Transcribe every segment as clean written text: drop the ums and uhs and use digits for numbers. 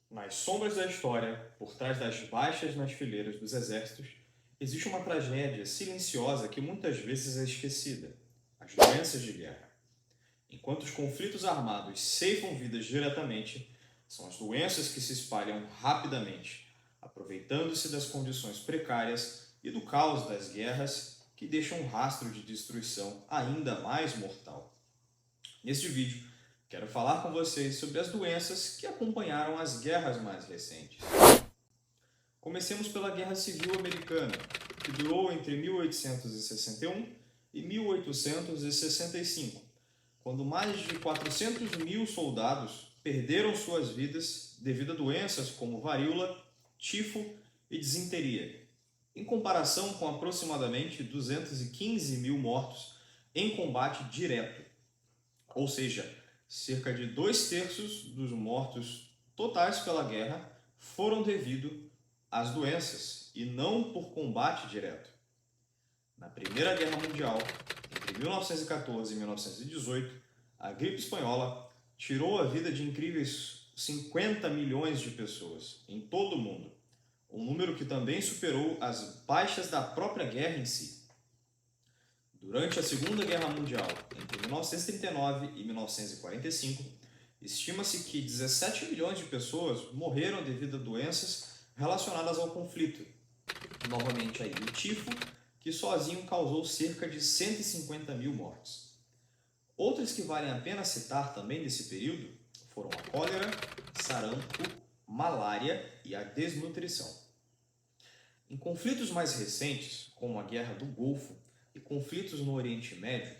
Nas sombras da história, por trás das baixas nas fileiras dos exércitos, existe uma tragédia silenciosa que muitas vezes é esquecida: as doenças de guerra. Enquanto os conflitos armados ceifam vidas diretamente, são as doenças que se espalham rapidamente, aproveitando-se das condições precárias e do caos das guerras que deixam um rastro de destruição ainda mais mortal. Neste vídeo, quero falar com vocês sobre as doenças que acompanharam as guerras mais recentes. Comecemos pela Guerra Civil Americana, que durou entre 1861 e 1865, quando mais de 400 mil soldados perderam suas vidas devido a doenças como varíola, tifo e disenteria, em comparação com aproximadamente 215 mil mortos em combate direto, ou seja, cerca de 2/3 dos mortos totais pela guerra foram devido às doenças e não por combate direto. Na Primeira Guerra Mundial, entre 1914 e 1918, a gripe espanhola tirou a vida de incríveis 50 milhões de pessoas em todo o mundo, um número que também superou as baixas da própria guerra em si. Durante a Segunda Guerra Mundial, entre 1939 e 1945, estima-se que 17 milhões de pessoas morreram devido a doenças relacionadas ao conflito. Novamente aí o tifo, que sozinho causou cerca de 150 mil mortes. Outras que valem a pena citar também desse período foram a cólera, sarampo, malária e a desnutrição. Em conflitos mais recentes, como a Guerra do Golfo e conflitos no Oriente Médio,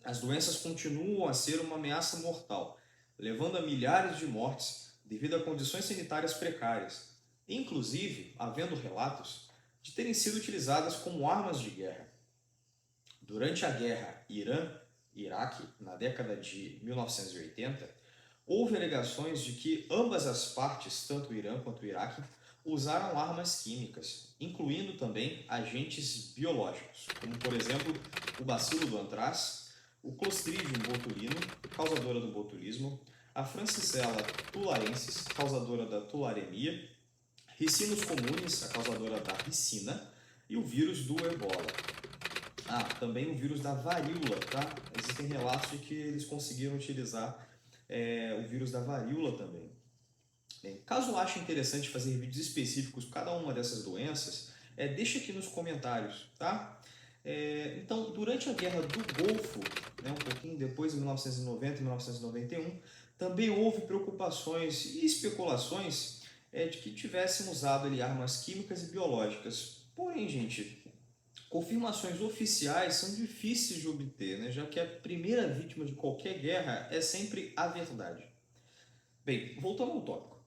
as doenças continuam a ser uma ameaça mortal, levando a milhares de mortes devido a condições sanitárias precárias, inclusive havendo relatos de terem sido utilizadas como armas de guerra. Durante a guerra Irã-Iraque, na década de 1980, houve alegações de que ambas as partes, tanto o Irã quanto o Iraque, usaram armas químicas, incluindo também agentes biológicos, como por exemplo o bacilo do antrax, o Clostridium botulinum, causadora do botulismo, a Francisella tularensis, causadora da tularemia, Ricinus comunis, a causadora da ricina, e o vírus do ebola. Também o vírus da varíola, tá? Existem relatos de que eles conseguiram utilizar o vírus da varíola também. Bem, caso ache interessante fazer vídeos específicos para cada uma dessas doenças, deixa aqui nos comentários, tá? Então, durante a Guerra do Golfo, um pouquinho depois, em 1990 e 1991, também houve preocupações e especulações de que tivessem usado ali armas químicas e biológicas. Porém, gente, confirmações oficiais são difíceis de obter, né? Já que a primeira vítima de qualquer guerra é sempre a verdade. Bem, voltando ao tópico.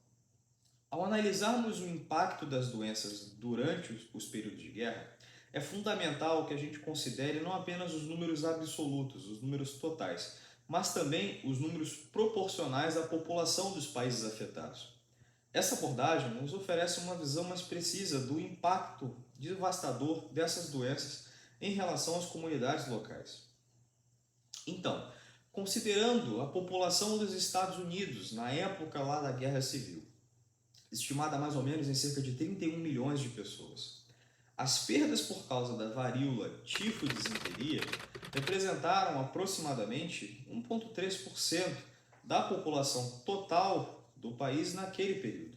Ao analisarmos o impacto das doenças durante os períodos de guerra, é fundamental que a gente considere não apenas os números absolutos, os números totais, mas também os números proporcionais à população dos países afetados. Essa abordagem nos oferece uma visão mais precisa do impacto devastador dessas doenças em relação às comunidades locais. Então, considerando a população dos Estados Unidos na época lá da Guerra Civil, estimada mais ou menos em cerca de 31 milhões de pessoas, as perdas por causa da varíola, tifo e disenteria representaram aproximadamente 1,3% da população total do país naquele período.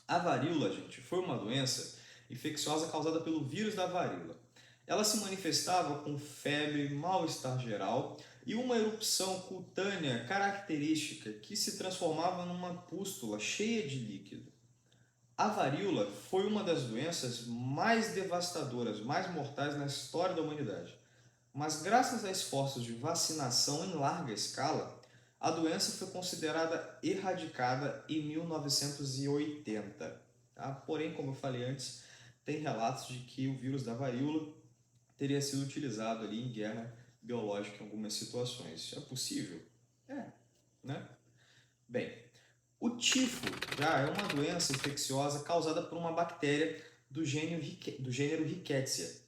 A varíola, gente, foi uma doença infecciosa causada pelo vírus da varíola. Ela se manifestava com febre, mal-estar geral e uma erupção cutânea característica que se transformava numa pústula cheia de líquido. A varíola foi uma das doenças mais devastadoras, mais mortais na história da humanidade. Mas graças a esforços de vacinação em larga escala, a doença foi considerada erradicada em 1980. Tá? Porém, como eu falei antes, tem relatos de que o vírus da varíola teria sido utilizado ali em guerra biológica em algumas situações. É possível? Né? Bem, o tifo já é uma doença infecciosa causada por uma bactéria do gênero Rickettsia.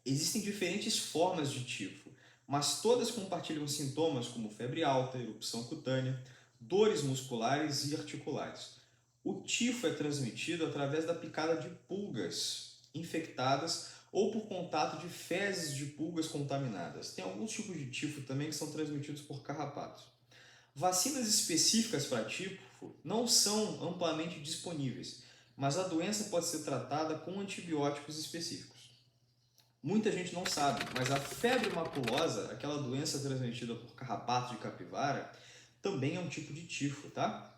Existem diferentes formas de tifo, mas todas compartilham sintomas como febre alta, erupção cutânea, dores musculares e articulares. O tifo é transmitido através da picada de pulgas infectadas ou por contato de fezes de pulgas contaminadas. Tem alguns tipos de tifo também que são transmitidos por carrapatos. Vacinas específicas para tifo não são amplamente disponíveis, mas a doença pode ser tratada com antibióticos específicos. Muita gente não sabe, mas a febre maculosa, aquela doença transmitida por carrapato de capivara, também é um tipo de tifo, tá?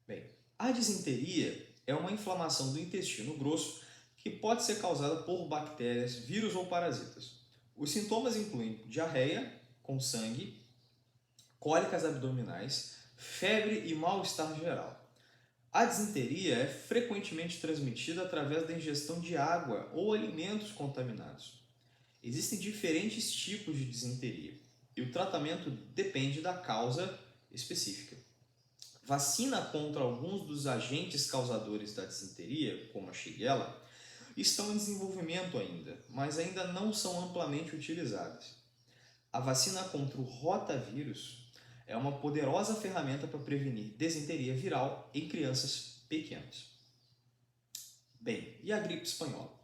Bem, a disenteria é uma inflamação do intestino grosso que pode ser causada por bactérias, vírus ou parasitas. Os sintomas incluem diarreia com sangue, cólicas abdominais, febre e mal-estar geral. A disenteria é frequentemente transmitida através da ingestão de água ou alimentos contaminados. Existem diferentes tipos de disenteria e o tratamento depende da causa específica. Vacina contra alguns dos agentes causadores da disenteria, como a Shigella, estão em desenvolvimento ainda, mas ainda não são amplamente utilizadas. A vacina contra o rotavírus é uma poderosa ferramenta para prevenir disenteria viral em crianças pequenas. Bem, e a gripe espanhola?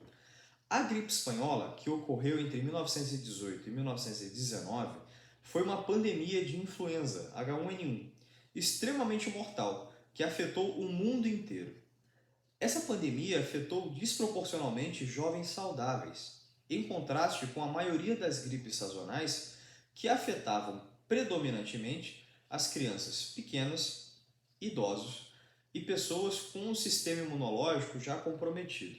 A gripe espanhola, que ocorreu entre 1918 e 1919, foi uma pandemia de influenza H1N1 extremamente mortal que afetou o mundo inteiro. Essa pandemia afetou desproporcionalmente jovens saudáveis, em contraste com a maioria das gripes sazonais que afetavam predominantemente as crianças pequenas, idosos e pessoas com um sistema imunológico já comprometido.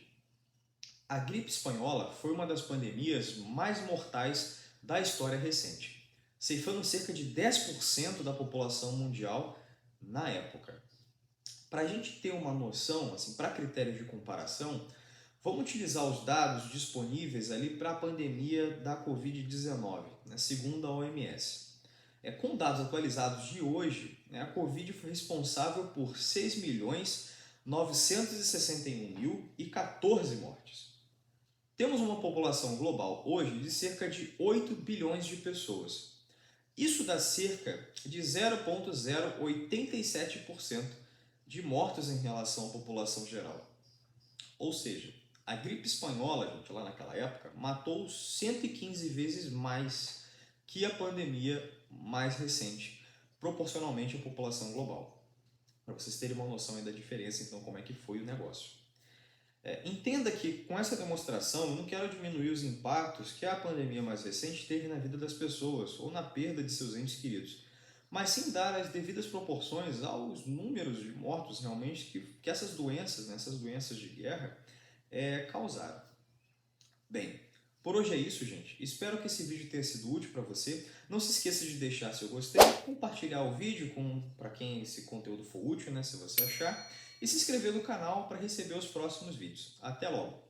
A gripe espanhola foi uma das pandemias mais mortais da história recente, ceifando cerca de 10% da população mundial na época. Para a gente ter uma noção, assim, para critérios de comparação, vamos utilizar os dados disponíveis ali para a pandemia da Covid-19, né, segundo a OMS. Com dados atualizados de hoje, né, a Covid foi responsável por 6.961.014 mortes. Temos uma população global hoje de cerca de 8 bilhões de pessoas. Isso dá cerca de 0,087% de mortos em relação à população geral. Ou seja, a gripe espanhola, gente, lá naquela época, matou 115 vezes mais que a pandemia mais recente, proporcionalmente à população global. Para vocês terem uma noção aí da diferença, então, como é que foi o negócio. Entenda que com essa demonstração eu não quero diminuir os impactos que a pandemia mais recente teve na vida das pessoas ou na perda de seus entes queridos, mas sim dar as devidas proporções aos números de mortos realmente que essas doenças, né, essas doenças de guerra, causaram. Bem, por hoje é isso, gente. Espero que esse vídeo tenha sido útil para você. Não se esqueça de deixar seu gostei, compartilhar o vídeo para quem esse conteúdo for útil, né, se você achar, e se inscrever no canal para receber os próximos vídeos. Até logo!